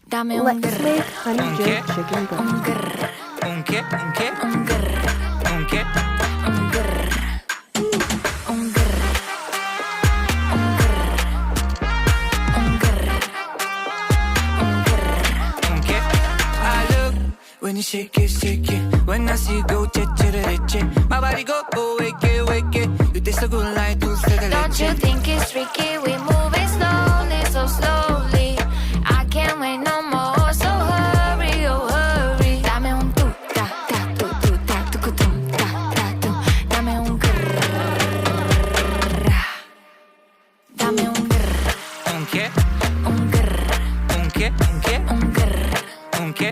Dame Let's un grr, make honey jerk chicken un breast. grr, ¿Un qué? ¿Un qué? un grr, ¿Un qué? un grr, un grr, un grr, un grr, un grr. ¿Un qué? I look when you shake it. When I see you go, che. My body go, wake it. You taste so good like dulce de Don't you leche. think it's tricky? We moving slowly, so slowly. I can't wait no more, so hurry, oh hurry. Dame un tu ta ta tu ta tu tum ta ta tu. Dame un grrr. Dame un grrr, ¿Un qué? un grrr, ¿Un qué? ¿Un qué? un grrr, ¿Un qué?